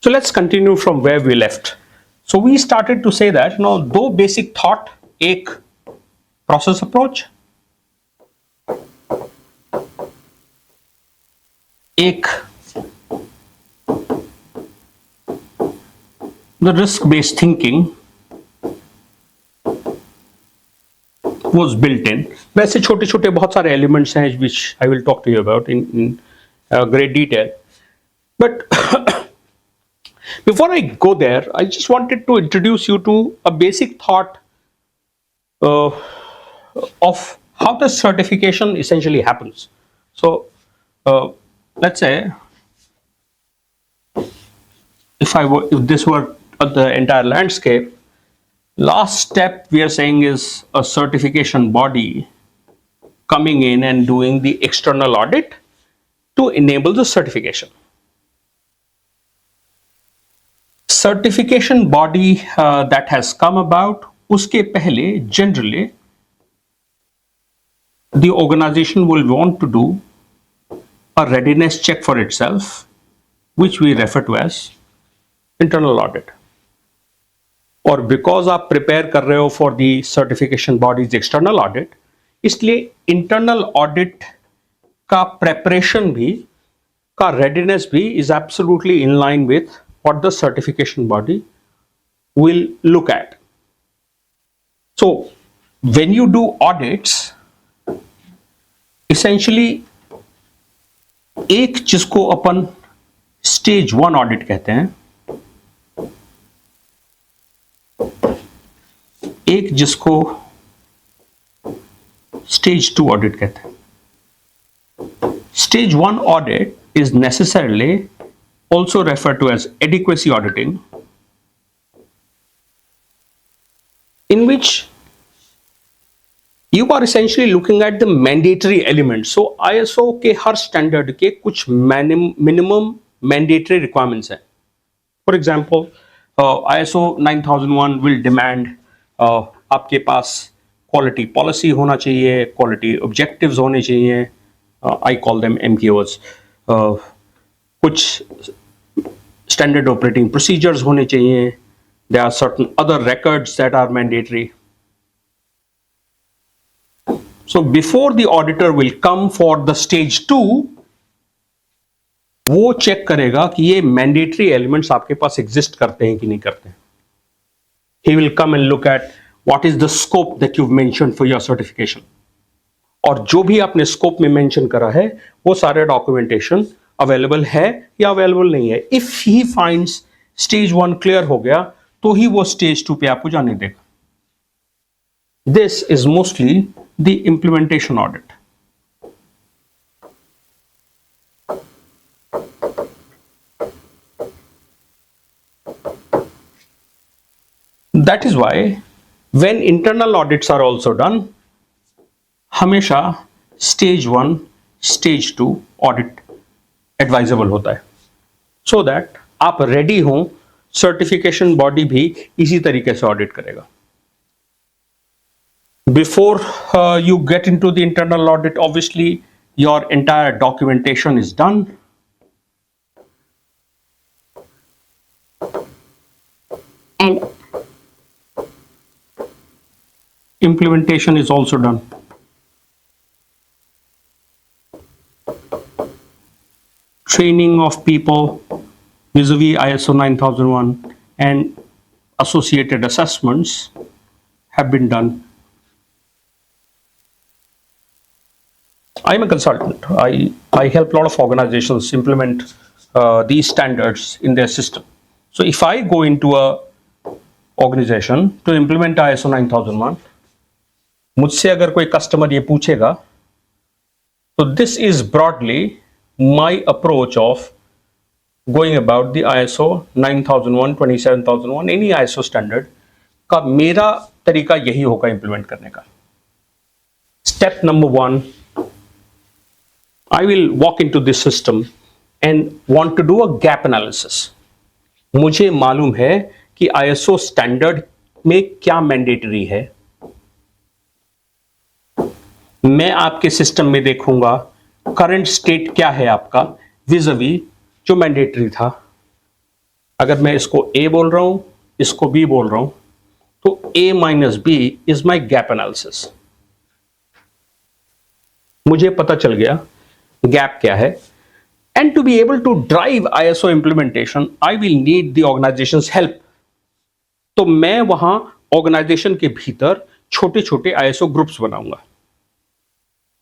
So let's continue from where we left. So we started to say that now दो basic thought, एक process approach, एक the risk based thinking was built in. वैसे छोटे छोटे बहुत सारे elements हैं which I will talk to you about in great detail. But before I go there, I just wanted to introduce you to a basic thought of how the certification essentially happens. So let's say if this were the entire landscape, last step we are saying is a certification body coming in and doing the external audit to enable the certification. Certification body that has come about, uske pehle generally the organization will want to do a readiness check for itself, which we refer to as internal audit. और because आप prepare कर रहे हो for the certification bodies external audit, इसलिए internal audit का preparation भी, का readiness भी is absolutely in line with what the certification body will look at. So when you do audits, essentially एक जिसको अपन स्टेज 1 ऑडिट कहते हैं, एक जिसको स्टेज 2 ऑडिट कहते हैं. Stage 1 audit is necessarily also referred to as adequacy auditing, in which you are essentially looking at the mandatory elements. So ISO के हर standard के कुछ minimum mandatory requirements हैं. For example, ISO 9001 will demand आपके पास quality policy होना चाहिए, quality objectives होने चाहिए, I call them MQOs, कुछ standard operating procedures होने चाहिए, there are certain other records that are mandatory. So before the auditor will come for the stage 2, वो check करेगा कि ये mandatory elements आपके पास exist करते हैं कि नहीं करते हैं. He will come and look at what is the scope that you've mentioned for your certification. और जो भी आपने scope में mention करा है, वो सारे documentation अवेलेबल है या अवेलेबल नहीं है. If he finds stage 1 clear हो गया तो ही वो स्टेज 2 पे आपको जाने देगा. This is mostly the implementation audit. That is why when internal audits are also done, हमेशा स्टेज 1 स्टेज 2 ऑडिट एडवाइजेबल होता है, सो दैट आप रेडी हो. सर्टिफिकेशन बॉडी भी इसी तरीके से ऑडिट करेगा. Before you get into the internal audit, obviously your entire documentation is done. And implementation is also done. Training of people vis-a-vis ISO 9001 and associated assessments have been done. I'm a consultant. I help a lot of organizations implement these standards in their system. So if I go into a organization to implement ISO 9001, मुझसे अगर कोई customer ये पूछेगा, तो this is broadly my approach of going about the ISO 9001, 27001, any ISO standard का मेरा तरीका यही होगा इंप्लीमेंट करने का. Step number 1, I will walk into this system and want to do a gap analysis. मुझे मालूम है कि ISO स्टैंडर्ड में क्या मैंडेटरी है. मैं आपके सिस्टम में देखूंगा करंट स्टेट क्या है आपका विज़-अ-वी जो मैंडेटरी था. अगर मैं इसको ए बोल रहा हूं, इसको बी बोल रहा हूं, तो A minus B is my gap analysis. मुझे पता चल गया गैप क्या है। And to be able to drive ISO implementation I will need the organisation's help. तो मैं वहां ऑर्गेनाइजेशन के भीतर छोटे छोटे आईएसओ ग्रुप्स बनाऊंगा।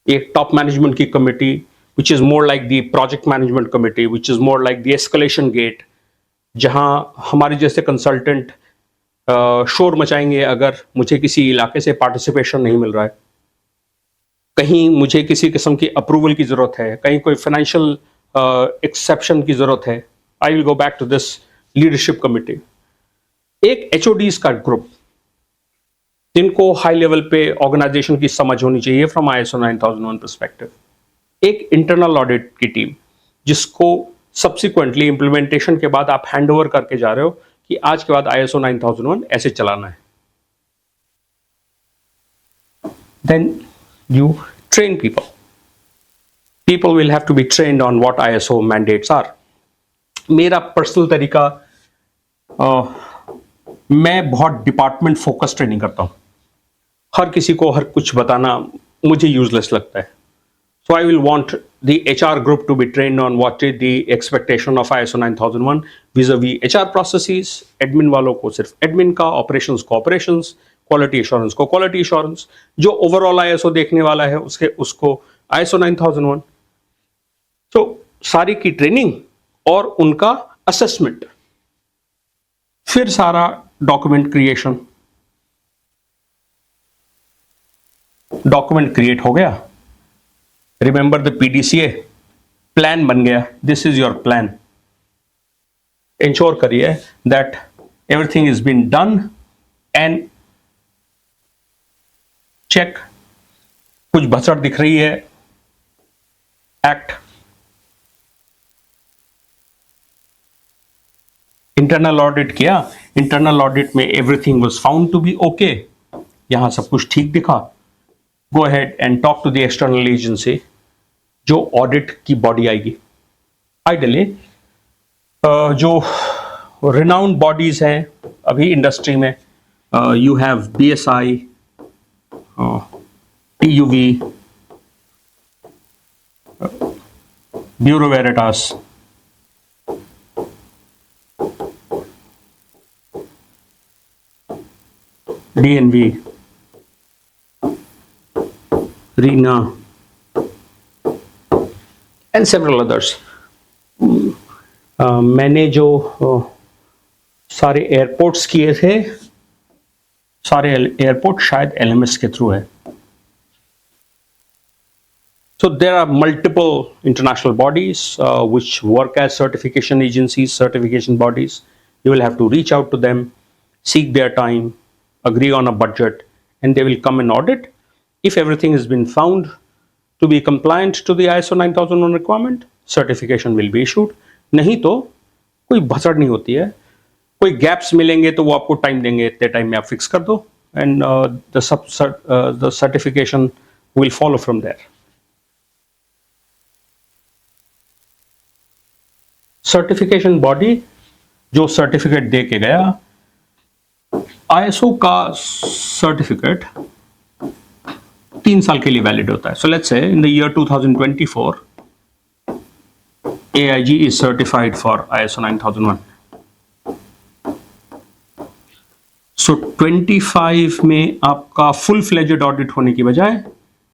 एक टॉप मैनेजमेंट की committee which is more like the project management committee, which is more like the escalation gate, जहां हमारे जैसे कंसल्टेंट शोर मचाएंगे अगर मुझे किसी इलाके से पार्टिसिपेशन नहीं मिल रहा है, कहीं मुझे किसी किस्म की अप्रूवल की जरूरत है, कहीं कोई फाइनेंशियल एक्सेप्शन की जरूरत है, I will go back to this leadership committee. एक एचओडीज का ग्रुप जिनको हाई लेवल पे ऑर्गेनाइजेशन की समझ होनी चाहिए फ्रॉम आईएसओ 9001 परस्पेक्टिव। एक इंटरनल ऑडिट की टीम जिसको सब्सिक्वेंटली इंप्लीमेंटेशन के बाद आप हैंड ओवर करके जा रहे हो कि आज के बाद आईएसओ 9001 ऐसे चलाना है। Then you train people. People will have to be trained on what ISO mandates are. मेरा पर्सनल तरीका, मैं बहुत डिपार्टमेंट फोकस ट्रेनिंग करता हूँ। हर किसी को हर कुछ बताना मुझे यूजलेस लगता है। So I will want the HR group to be trained on what is the expectation of ISO 9001 vis-a-vis HR processes, admin वालों को सिर्फ admin का, operations को operations, quality assurance को quality assurance, जो overall ISO देखने वाला है उसको ISO 9001। तो सारी की ट्रेनिंग और उनका असेसमेंट, फिर सारा डॉक्यूमेंट क्रिएशन। डॉक्यूमेंट क्रिएट हो गया, रिमेंबर द पीडीसीए, प्लान बन गया, this is your plan. Ensure करिए that everything is been done and check. कुछ भसड़ दिख रही है, एक्ट। इंटरनल ऑडिट किया, इंटरनल ऑडिट में everything was found to be okay, यहां सब कुछ ठीक दिखा, go ahead and talk to the external agency जो ऑडिट की बॉडी आएगी। आइडियली जो रिनाउंड बॉडीज हैं अभी इंडस्ट्री में, you have BSI, TUV, Bureau Veritas, DNV, RENA, and several others. मैंने जो सारे एयरपोर्ट्स किए थे, सारे एयरपोर्ट शायद LMS के थ्रू है। So there are multiple international bodies which work as certification agencies, certification bodies. You will have to reach out to them, seek their time, agree on a budget, and they will come and audit. If everything has been found to be compliant to the ISO 9001 requirement, certification will be issued. नहीं तो कोई भसड़ नहीं होती है। कोई gaps मिलेंगे तो वो आपको टाइम देंगे, इतने टाइम में आप फिक्स कर दो, and the certification will follow from there. Certification body जो सर्टिफिकेट दे के गया, आईएसओ का सर्टिफिकेट 3 साल के लिए वैलिड होता है। So let's say in the year 2024 AIG is certified for ISO 9001. So 25 में आपका फुल फ्लेजेड ऑडिट होने की बजाय